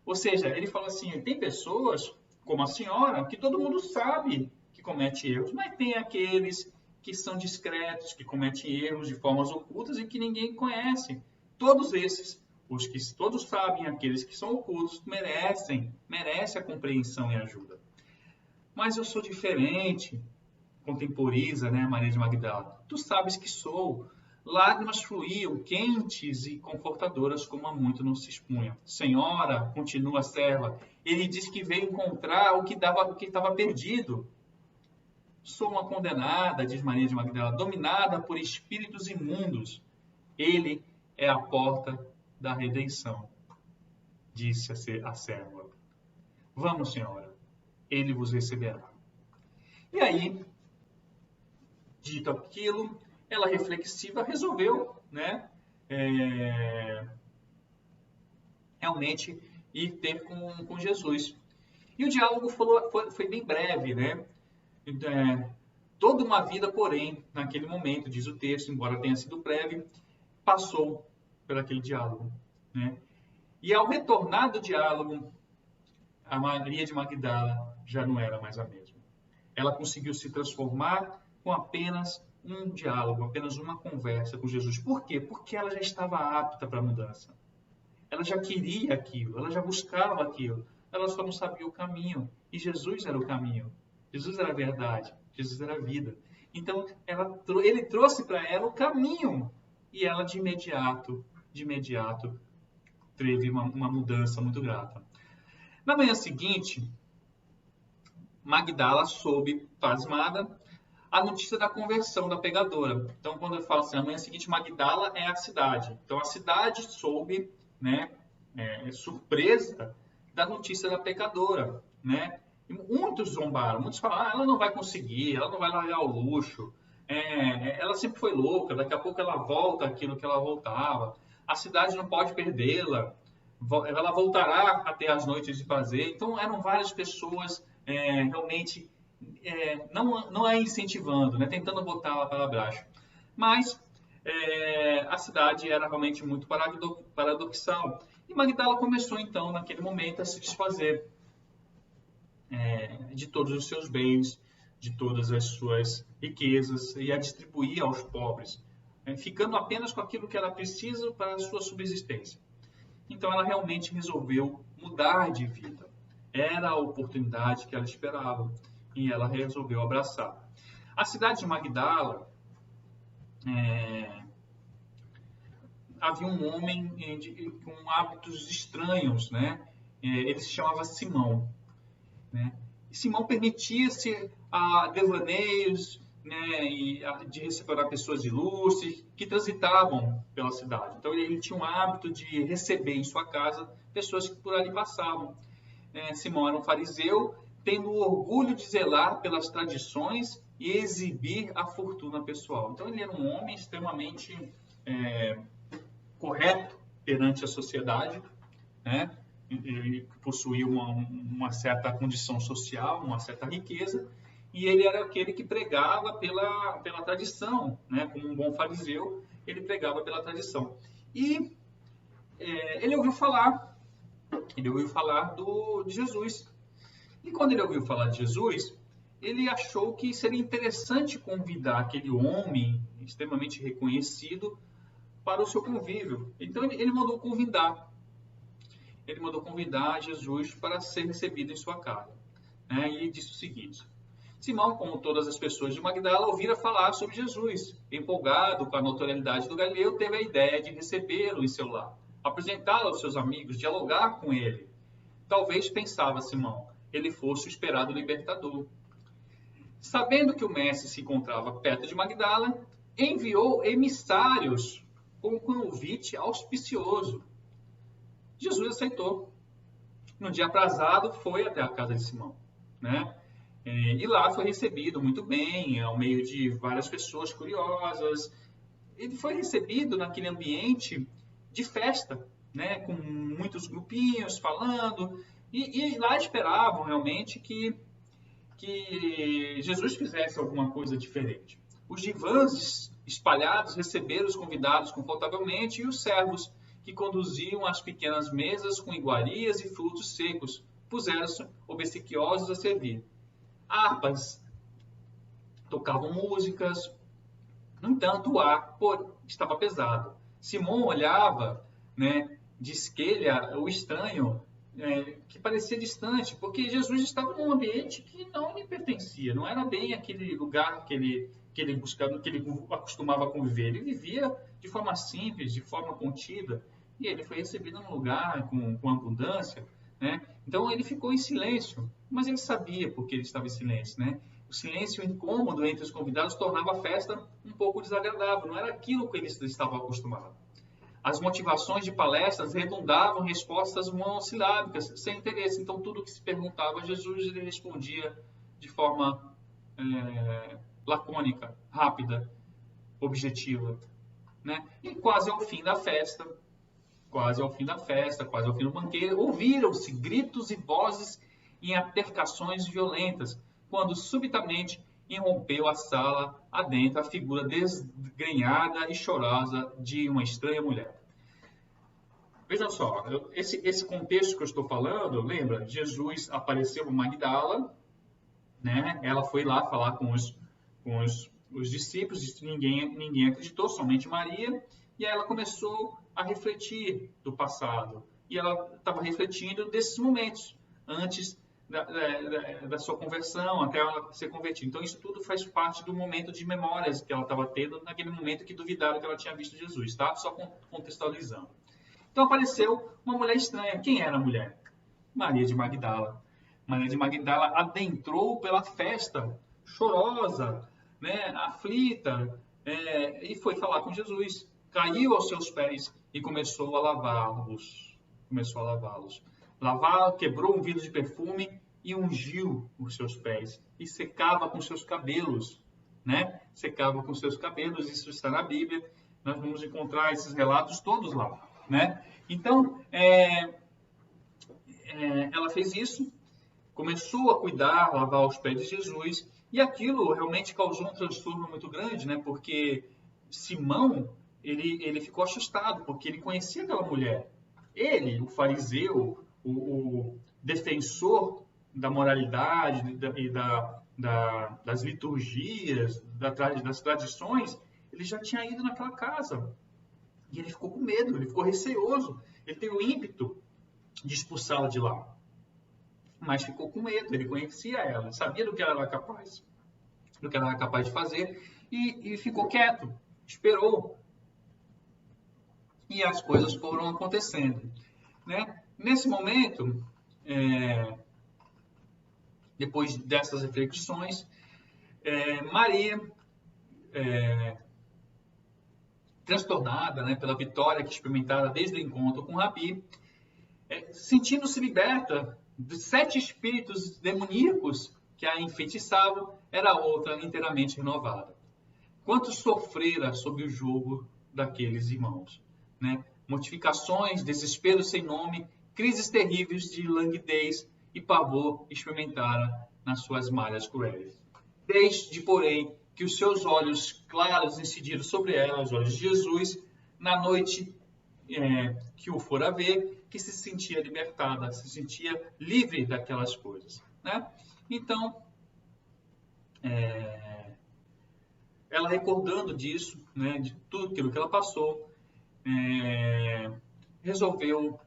Ou seja, ele fala assim, tem pessoas, como a senhora, que todo mundo sabe que comete erros, mas tem aqueles que são discretos, que cometem erros de formas ocultas e que ninguém conhece. Todos esses, os que todos sabem, aqueles que são ocultos, merecem a compreensão e ajuda. Mas eu sou diferente, contemporiza, né, Maria de Magdala. Tu sabes que sou. Lágrimas fluíam, quentes e confortadoras, como há muito não se expunha. Senhora, continua a serva, ele diz que veio encontrar o que estava perdido. Sou uma condenada, diz Maria de Magdala, dominada por espíritos imundos. Ele é a porta da redenção, disse a serva. Vamos, senhora, ele vos receberá. E aí, dito aquilo, ela reflexiva resolveu, né, realmente ir ter com Jesus. E o diálogo foi bem breve, né? Toda uma vida, porém, naquele momento, diz o texto, embora tenha sido breve, passou por aquele diálogo, né? E ao retornar do diálogo, a Maria de Magdala já não era mais a mesma. Ela conseguiu se transformar com apenas um diálogo, apenas uma conversa com Jesus. Por quê? Porque ela já estava apta para a mudança. Ela já queria aquilo, ela já buscava aquilo. Ela só não sabia o caminho. E Jesus era o caminho. Jesus era a verdade. Jesus era a vida. Então, ele trouxe para ela o caminho. E ela, de imediato, teve uma mudança muito grata. Na manhã seguinte, Magdala soube, pasmada, a notícia da conversão da pegadora. Então, quando eu falo assim, na manhã seguinte, Magdala é a cidade. Então, a cidade soube, né, surpresa da notícia da pecadora, né? E muitos zombaram, muitos falaram, ela não vai conseguir, ela não vai largar o luxo, ela sempre foi louca, daqui a pouco ela volta aquilo que ela voltava, a cidade não pode perdê-la, ela voltará a ter as noites de prazer. Então, eram várias pessoas realmente não é incentivando, né, tentando botar ela para baixo. Mas a cidade era realmente muito paradoxal. E Magdala começou, então, naquele momento, a se desfazer de todos os seus bens, de todas as suas riquezas, e a distribuir aos pobres, ficando apenas com aquilo que ela precisa para a sua subsistência. Então, ela realmente resolveu mudar de vida. Era a oportunidade que ela esperava e ela resolveu abraçar. A cidade de Magdala, havia um homem com hábitos estranhos, né? Ele se chamava Simão, né? E Simão permitia-se a devaneios, né, de receber pessoas ilustres que transitavam pela cidade. Então ele tinha um hábito de receber em sua casa pessoas que por ali passavam. Simão era um fariseu, tendo o orgulho de zelar pelas tradições e exibir a fortuna pessoal. Então ele era um homem extremamente correto perante a sociedade, né? Ele possuía uma certa condição social, uma certa riqueza, e ele era aquele que pregava pela tradição, né? Como um bom fariseu, ele pregava pela tradição. E ele ouviu falar de Jesus. E quando ele ouviu falar de Jesus, ele achou que seria interessante convidar aquele homem extremamente reconhecido para o seu convívio. Então ele mandou convidar. Ele mandou convidar Jesus para ser recebido em sua casa. Né? E disse o seguinte: Simão, como todas as pessoas de Magdala, ouvira falar sobre Jesus. Empolgado com a notoriedade do Galileu, teve a ideia de recebê-lo em seu lar, apresentá-lo aos seus amigos, dialogar com ele. Talvez, pensava Simão, ele fosse o esperado libertador. Sabendo que o mestre se encontrava perto de Magdala, enviou emissários com um convite auspicioso. Jesus aceitou. No dia aprazado, foi até a casa de Simão, né? E lá foi recebido muito bem, ao meio de várias pessoas curiosas. Ele foi recebido naquele ambiente de festa, né? Com muitos grupinhos falando. E lá esperavam realmente que Jesus fizesse alguma coisa diferente. Os divãs espalhados receberam os convidados confortavelmente e os servos que conduziam as pequenas mesas com iguarias e frutos secos puseram-se obsequiosos a servir. Harpas tocavam músicas. No entanto, o ar estava pesado. Simão olhava, né, de esquelha o estranho, que parecia distante, porque Jesus estava num ambiente que não lhe pertencia, não era bem aquele lugar que ele buscava, que ele acostumava a conviver. Ele vivia de forma simples, de forma contida, e ele foi recebido num lugar com abundância, né? Então ele ficou em silêncio, mas ele sabia por que ele estava em silêncio, né? O silêncio incômodo entre os convidados tornava a festa um pouco desagradável, não era aquilo que eles estavam acostumados. As motivações de palestras redundavam em respostas monossilábicas, sem interesse. Então, tudo que se perguntava a Jesus, ele respondia de forma lacônica, rápida, objetiva, né? E quase ao fim da festa, quase ao fim do banquete, ouviram-se gritos e vozes em altercações violentas, quando subitamente irrompeu a sala adentro a figura desgrenhada e chorosa de uma estranha mulher. Vejam só, esse contexto que eu estou falando, lembra? Jesus apareceu em Magdala, né? Ela foi lá falar com os discípulos, ninguém acreditou, somente Maria, e aí ela começou a refletir do passado. E ela estava refletindo desses momentos, antes da sua conversão, até ela ser convertida. Então, isso tudo faz parte do momento de memórias que ela estava tendo, naquele momento que duvidaram que ela tinha visto Jesus, tá? Só contextualizando. Então, apareceu uma mulher estranha. Quem era a mulher? Maria de Magdala. Maria de Magdala adentrou pela festa, chorosa, né, aflita, e foi falar com Jesus. Caiu aos seus pés e começou a lavá-los. Quebrou um vidro de perfume e ungiu os seus pés. E secava com seus cabelos, né? Secava com seus cabelos, isso está na Bíblia. Nós vamos encontrar esses relatos todos lá, né? Então, ela fez isso, começou a cuidar, lavar os pés de Jesus, e aquilo realmente causou um transtorno muito grande, né? Porque Simão, ele ficou assustado, porque ele conhecia aquela mulher. Ele, o fariseu, o defensor da moralidade e das liturgias, das tradições, ele já tinha ido naquela casa. E ele ficou com medo, ele ficou receoso. Ele teve o ímpeto de expulsá-la de lá. Mas ficou com medo, ele conhecia ela, sabia do que ela era capaz. do que ela era capaz de fazer, e ficou quieto, esperou. E as coisas foram acontecendo, né? Nesse momento, depois dessas reflexões, Maria, transtornada, né, pela vitória que experimentara desde o encontro com Rabi, sentindo-se liberta de 7 espíritos demoníacos que a enfeitiçavam, era outra inteiramente renovada. Quanto sofrera sob o jugo daqueles irmãos, né? Mortificações, desespero sem nome, crises terríveis de languidez e pavor experimentaram nas suas malhas cruéis. Desde, porém, que os seus olhos claros incidiram sobre ela, os olhos de Jesus, na noite que o fora ver, que se sentia libertada, se sentia livre daquelas coisas, né? Então, ela recordando disso, né, de tudo aquilo que ela passou, resolveu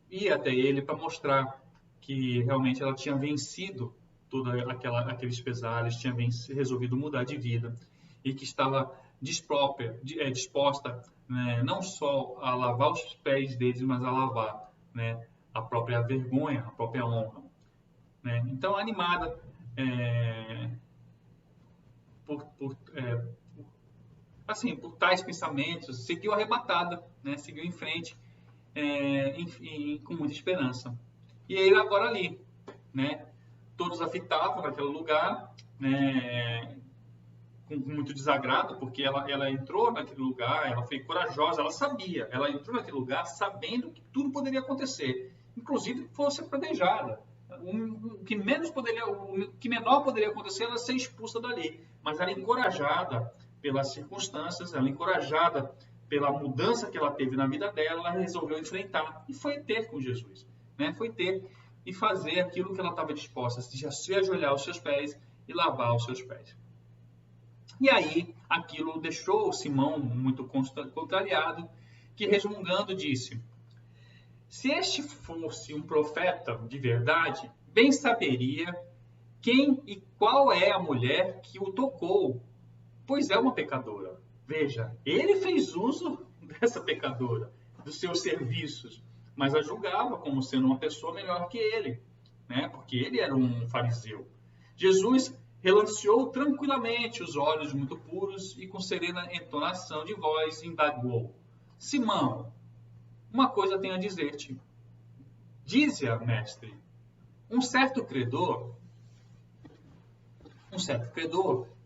ir até ele para mostrar que realmente ela tinha vencido todos aqueles pesares, tinha resolvido mudar de vida e que estava disposta, né, não só a lavar os pés deles, mas a lavar, né, a própria vergonha, a própria honra, né? Então, animada por tais pensamentos, seguiu arrebatada, né, seguiu em frente, com muita esperança. E ele agora ali, né, todos a fitavam naquele lugar, né, com muito desagrado, porque ela entrou naquele lugar, ela foi corajosa, ela sabia, ela entrou naquele lugar sabendo que tudo poderia acontecer, inclusive fosse apedrejada. O que menor poderia acontecer era ser expulsa dali, mas ela encorajada pelas circunstâncias, ela encorajada pela mudança que ela teve na vida dela, ela resolveu enfrentar e foi ter com Jesus, né? Foi ter e fazer aquilo que ela estava disposta, se ajoelhar aos seus pés e lavar os seus pés. E aí, aquilo deixou Simão muito contrariado, que resmungando disse: se este fosse um profeta de verdade, bem saberia quem e qual é a mulher que o tocou, pois é uma pecadora. Veja, ele fez uso dessa pecadora, dos seus serviços, mas a julgava como sendo uma pessoa melhor que ele, né? Porque ele era um fariseu. Jesus relanceou tranquilamente os olhos muito puros e com serena entonação de voz indagou: Simão, uma coisa tenho a dizer-te. Dize-a, mestre. Um certo credor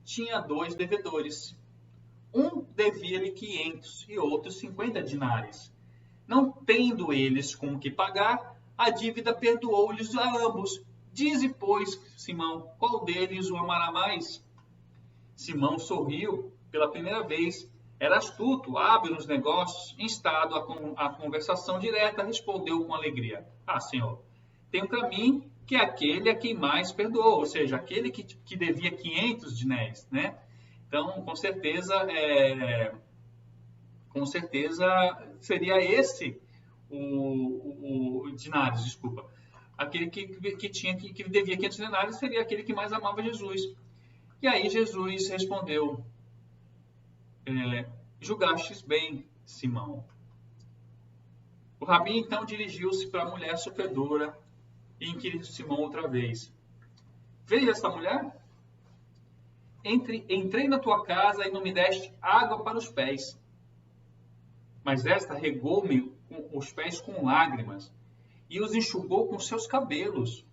tinha 2 devedores. Um devia-lhe 500 e outro 50 dinares. Não tendo eles com o que pagar, a dívida perdoou-lhes a ambos. Dize, pois, Simão, qual deles o amará mais? Simão sorriu pela primeira vez. Era astuto, hábil nos negócios, instado à conversação direta, respondeu com alegria: Ah, senhor, tenho para mim que aquele é quem mais perdoou, ou seja, aquele que devia 500 dinéis, né? Então, com certeza seria esse o dinários, desculpa. Aquele que devia 500 denários seria aquele que mais amava Jesus. E aí Jesus respondeu: julgastes bem, Simão. O rabi então dirigiu-se para a mulher sofredora e inquiriu Simão outra vez: veja esta mulher? Entrei na tua casa e não me deste água para os pés, mas esta regou-me os pés com lágrimas e os enxugou com seus cabelos.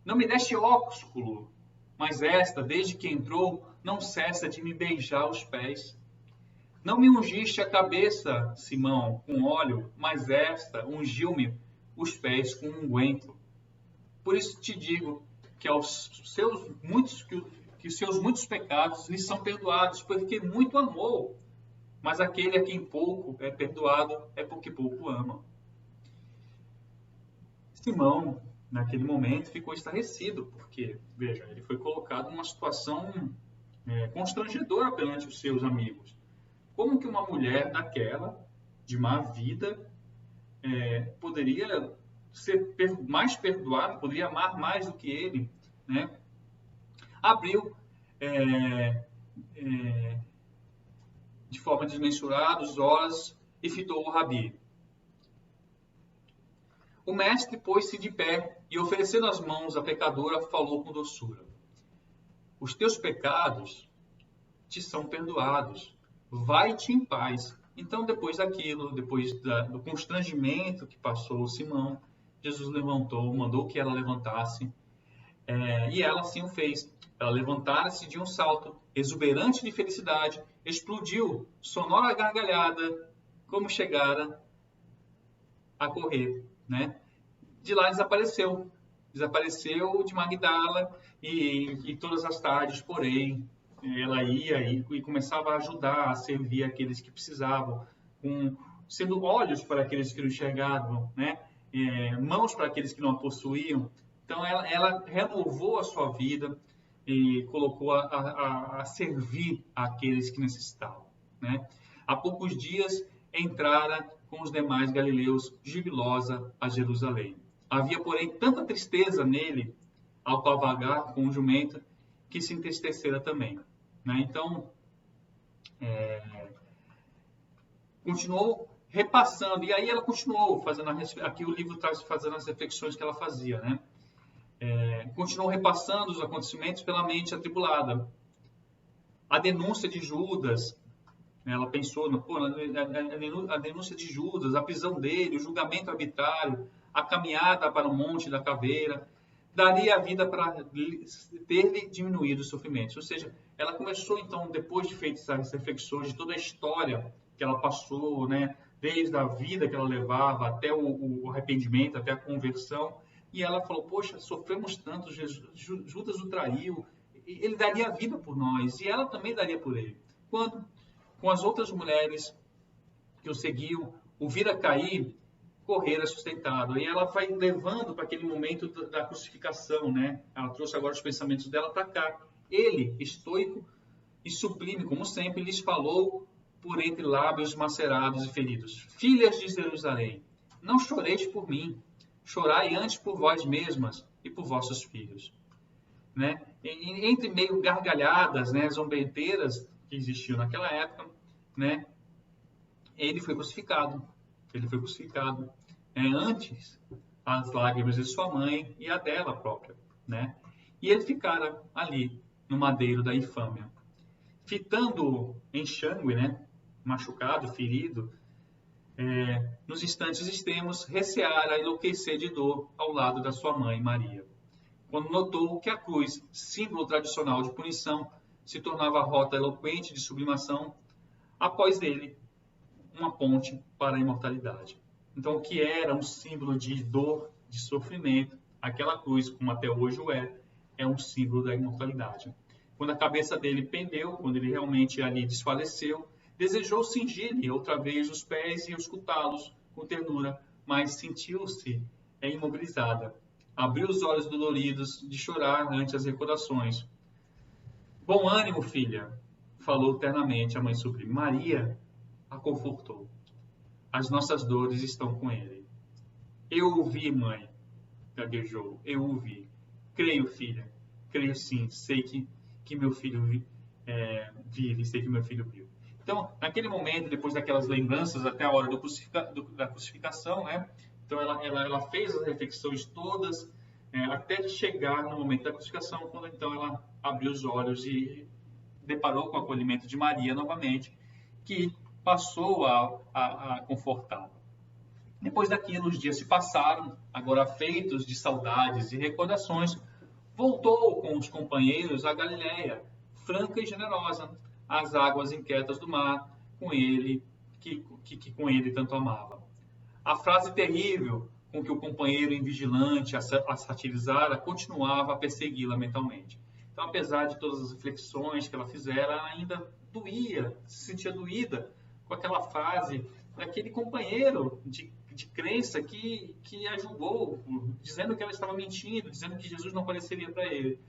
Não me deste ósculo, mas esta, desde que entrou, não cessa de me beijar os pés. Não me ungiste a cabeça, Simão, com óleo, mas esta ungiu-me os pés com unguento. Por isso te digo que os seus muitos pecados lhe são perdoados, porque muito amou. Mas aquele a quem pouco é perdoado é porque pouco ama. Simão, naquele momento, ficou estarrecido, porque, veja, ele foi colocado numa situação constrangedora perante os seus amigos. Como que uma mulher daquela, de má vida, poderia ser mais perdoada, poderia amar mais do que ele, né? Abriu de forma desmensurada os horas e fitou o rabi. O mestre pôs-se de pé e, oferecendo as mãos à pecadora, falou com doçura. Os teus pecados te são perdoados. Vai-te em paz. Então, depois daquilo, depois do constrangimento que passou Simão, Jesus levantou, mandou que ela levantasse, e ela assim o fez. Ela levantara-se de um salto, exuberante de felicidade, explodiu, sonora gargalhada, como chegara a correr, né? De lá desapareceu de Magdala, e todas as tardes, porém, ela ia e começava a ajudar, a servir aqueles que precisavam, sendo olhos para aqueles que não enxergavam, né? Mãos para aqueles que não a possuíam. Então, ela renovou a sua vida e colocou a servir aqueles que necessitavam, né? Há poucos dias, entrara com os demais galileus, jubilosa a Jerusalém. Havia, porém, tanta tristeza nele, ao cavalgar com o jumento, que se entristecera também, né? Então, continuou repassando, e aí ela continuou fazendo, aqui o livro traz fazendo as reflexões que ela fazia, né? Continuou repassando os acontecimentos pela mente atribulada. A denúncia de Judas, ela pensou a denúncia de Judas, a prisão dele, o julgamento arbitrário, a caminhada para o Monte da Caveira, daria a vida para ter-lhe diminuído os sofrimentos. Ou seja, ela começou então, depois de feitas as reflexões de toda a história que ela passou, né, desde a vida que ela levava até o arrependimento, até a conversão, e ela falou, poxa, sofremos tanto, Judas o traiu, ele daria a vida por nós, e ela também daria por ele. Quando, com as outras mulheres que o seguiam, o vira cair, correr sustentado. E ela vai levando para aquele momento da crucificação, né? Ela trouxe agora os pensamentos dela para cá. Ele, estoico e sublime, como sempre, lhes falou por entre lábios macerados e feridos. Filhas de Jerusalém, não choreis por mim, chorai antes por vós mesmas e por vossos filhos. Né? Entre meio gargalhadas, né, zombeteiras que existiam naquela época, né, ele foi crucificado. Ele foi crucificado antes as lágrimas de sua mãe e a dela própria, né? E ele ficara ali no madeiro da infâmia, fitando em xangue, né, machucado, ferido, nos instantes extremos, receara enlouquecer de dor ao lado da sua mãe Maria, quando notou que a cruz, símbolo tradicional de punição, se tornava a rota eloquente de sublimação, após ele, uma ponte para a imortalidade. Então, o que era um símbolo de dor, de sofrimento, aquela cruz, como até hoje o é um símbolo da imortalidade. Quando a cabeça dele pendeu, quando ele realmente ali desfaleceu, desejou cingir-lhe outra vez os pés e escutá-los com ternura, mas sentiu-se imobilizada. Abriu os olhos doloridos de chorar ante as recordações. Bom ânimo, filha, falou ternamente a mãe sublime. Maria a confortou. As nossas dores estão com ele. Eu o vi, mãe, gaguejou. Eu o vi. Creio, filha. Creio sim. Sei que meu filho vive. Sei que meu filho vive. Então, naquele momento, depois daquelas lembranças, até a hora da crucificação, né? Então, ela fez as reflexões todas, até chegar no momento da crucificação, quando então ela abriu os olhos e deparou com o acolhimento de Maria novamente, que passou a confortá-la. Depois daquilo, os dias se passaram, agora feitos de saudades e recordações, voltou com os companheiros a Galiléia, franca e generosa, às águas inquietas do mar, com ele, que com ele tanto amava. A frase terrível com que o companheiro invigilante a satirizara continuava a persegui-la mentalmente. Então, apesar de todas as reflexões que ela fizera, ela ainda se sentia doída com aquela frase daquele companheiro de crença que a julgou, dizendo que ela estava mentindo, dizendo que Jesus não apareceria para ele.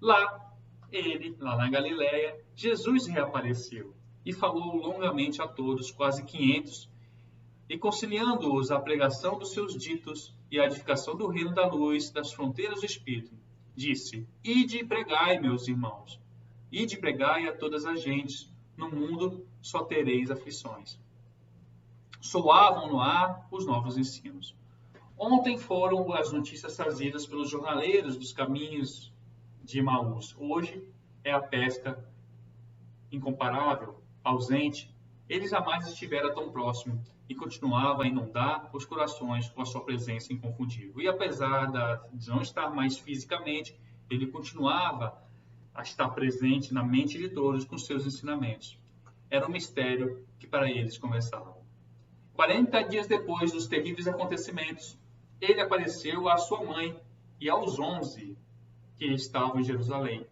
Lá na Galiléia, Jesus reapareceu e falou longamente a todos, quase 500, e conciliando-os a pregação dos seus ditos e a edificação do reino da luz, das fronteiras do Espírito, disse: Ide e pregai, meus irmãos, Ide pregai a todas as gentes, no mundo só tereis aflições. Soavam no ar os novos ensinos. Ontem foram as notícias trazidas pelos jornaleiros dos caminhos de Emaús. Hoje é a pesca incomparável, ausente. Ele jamais estivera tão próximo e continuava a inundar os corações com a sua presença inconfundível. E apesar de não estar mais fisicamente, ele continuava a estar presente na mente de todos com seus ensinamentos. Era um mistério que para eles conversava. 40 dias depois dos terríveis acontecimentos, ele apareceu à sua mãe e aos 11 que estavam em Jerusalém,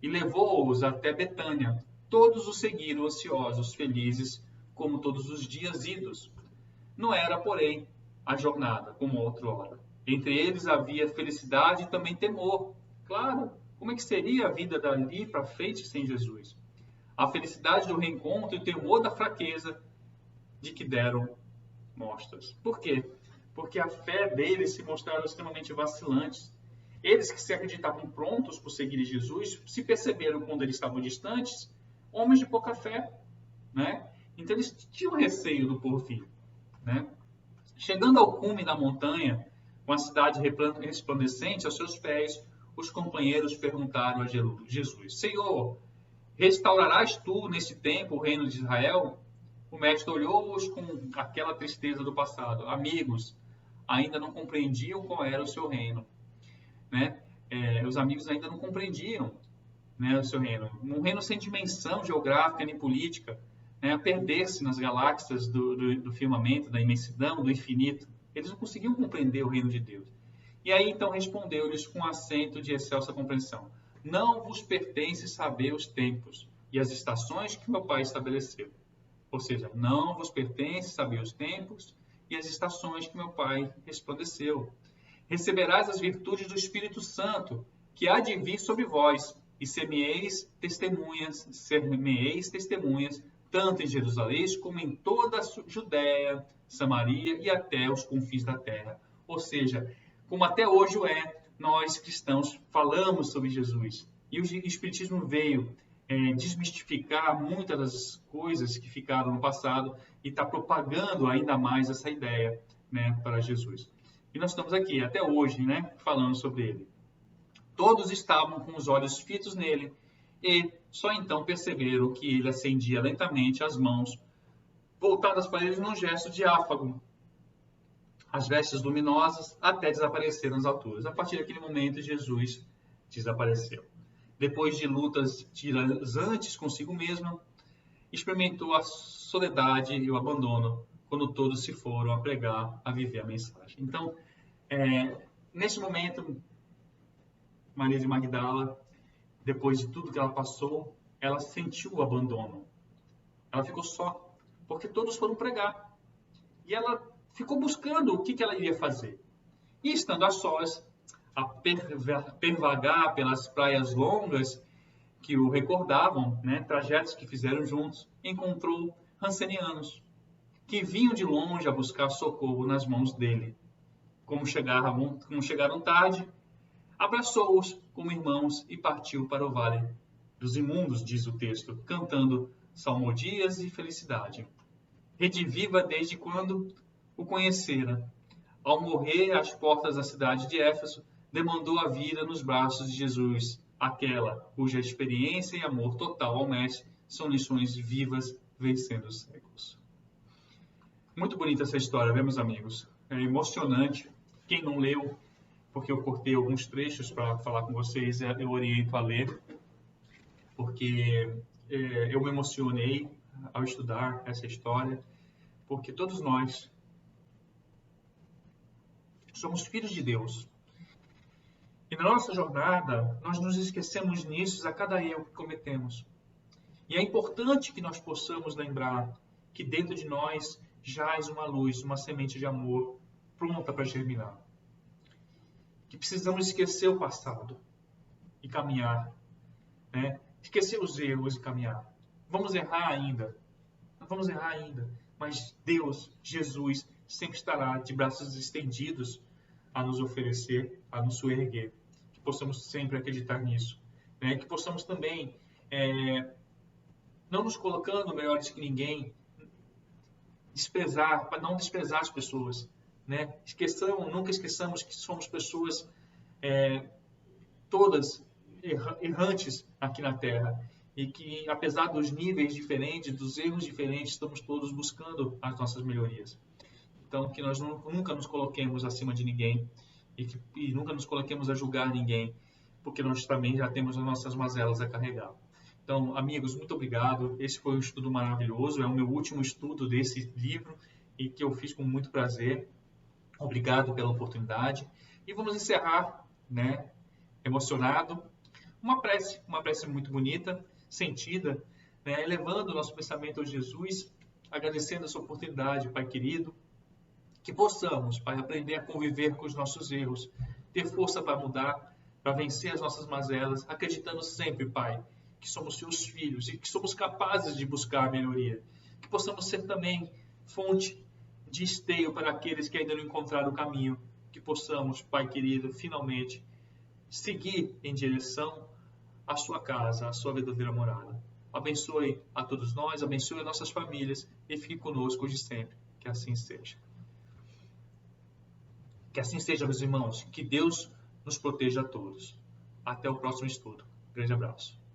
e levou-os até Betânia. Todos o seguiram ansiosos, felizes, como todos os dias idos. Não era, porém, a jornada como outrora. Entre eles havia felicidade e também temor. Claro, como é que seria a vida dali para frente sem Jesus? A felicidade do reencontro e o temor da fraqueza de que deram mostras. Por quê? Porque a fé deles se mostraram extremamente vacilantes. Eles que se acreditavam prontos por seguir Jesus, se perceberam quando eles estavam distantes, homens de pouca fé, né? Então eles tinham receio do porvir, né? Chegando ao cume da montanha, com a cidade resplandecente aos seus pés, os companheiros perguntaram a Jesus: Senhor, restaurarás tu nesse tempo o reino de Israel? O mestre olhou-os com aquela tristeza do passado. Amigos, ainda não compreendiam qual era o seu reino, né? Os amigos ainda não compreendiam, né, o seu reino. Um reino sem dimensão geográfica nem política, né, a perder-se nas galáxias do firmamento, da imensidão, do infinito. Eles não conseguiam compreender o reino de Deus. E aí então respondeu-lhes com acento de excelsa compreensão: Não vos pertence saber os tempos e as estações que meu Pai estabeleceu. Ou seja, não vos pertence saber os tempos e as estações que meu Pai resplandeceu. Receberás as virtudes do Espírito Santo, que há de vir sobre vós, e semeeis testemunhas, tanto em Jerusalém como em toda a Judéia, Samaria e até os confins da terra. Ou seja, como até hoje nós cristãos falamos sobre Jesus. E o Espiritismo veio desmistificar muitas das coisas que ficaram no passado e está propagando ainda mais essa ideia, né, para Jesus. E nós estamos aqui até hoje, né, falando sobre ele. Todos estavam com os olhos fitos nele e só então perceberam que ele acendia lentamente as mãos, voltadas para eles num gesto diáfago. As vestes luminosas até desapareceram nas alturas. A partir daquele momento, Jesus desapareceu. Depois de lutas tirasantes consigo mesmo, experimentou a soledade e o abandono quando todos se foram a pregar, a viver a mensagem. Então, nesse momento, Maria de Magdala, depois de tudo que ela passou, ela sentiu o abandono. Ela ficou só, porque todos foram pregar. E ela ficou buscando o que ela iria fazer. E estando a sós, a pervagar pelas praias longas que o recordavam, né, trajetos que fizeram juntos, encontrou rancenianos, que vinham de longe a buscar socorro nas mãos dele. Como chegaram tarde, abraçou-os como irmãos e partiu para o vale dos imundos, diz o texto, cantando salmodias e felicidade. Rediviva desde quando o conhecera. Ao morrer às portas da cidade de Éfeso, demandou a vida nos braços de Jesus, aquela cuja experiência e amor total ao Mestre são lições vivas vencendo os séculos. Muito bonita essa história, né, meus amigos? É emocionante. Quem não leu, porque eu cortei alguns trechos para falar com vocês, eu oriento a ler, porque eu me emocionei ao estudar essa história, porque todos nós somos filhos de Deus. E na nossa jornada, nós nos esquecemos nisso a cada erro que cometemos. E é importante que nós possamos lembrar que dentro de nós jaz uma luz, uma semente de amor pronta para germinar. Que precisamos esquecer o passado e caminhar, né? Esquecer os erros e caminhar. Vamos errar ainda, mas Deus, Jesus, sempre estará de braços estendidos a nos oferecer, a nos soerguer. Que possamos sempre acreditar nisso, né? Que possamos também não nos colocando melhores que ninguém, para não desprezar as pessoas, né? Nunca esqueçamos que somos pessoas todas errantes aqui na Terra e que, apesar dos níveis diferentes, dos erros diferentes, estamos todos buscando as nossas melhorias. Então, que nós nunca nos coloquemos acima de ninguém e nunca nos coloquemos a julgar ninguém, porque nós também já temos as nossas mazelas a carregar. Então, amigos, muito obrigado. Esse foi um estudo maravilhoso. É o meu último estudo desse livro e que eu fiz com muito prazer. Obrigado pela oportunidade. E vamos encerrar, né, emocionado. Uma prece muito bonita, sentida, né, elevando o nosso pensamento a Jesus, agradecendo essa oportunidade, Pai querido. Que possamos, Pai, aprender a conviver com os nossos erros, ter força para mudar, para vencer as nossas mazelas, acreditando sempre, Pai, que somos Seus filhos e que somos capazes de buscar a melhoria. Que possamos ser também fonte de esteio para aqueles que ainda não encontraram o caminho. Que possamos, Pai querido, finalmente seguir em direção à Sua casa, à Sua verdadeira morada. Abençoe a todos nós, abençoe as nossas famílias e fique conosco hoje e sempre. Que assim seja. Que assim seja, meus irmãos. Que Deus nos proteja a todos. Até o próximo estudo. Grande abraço.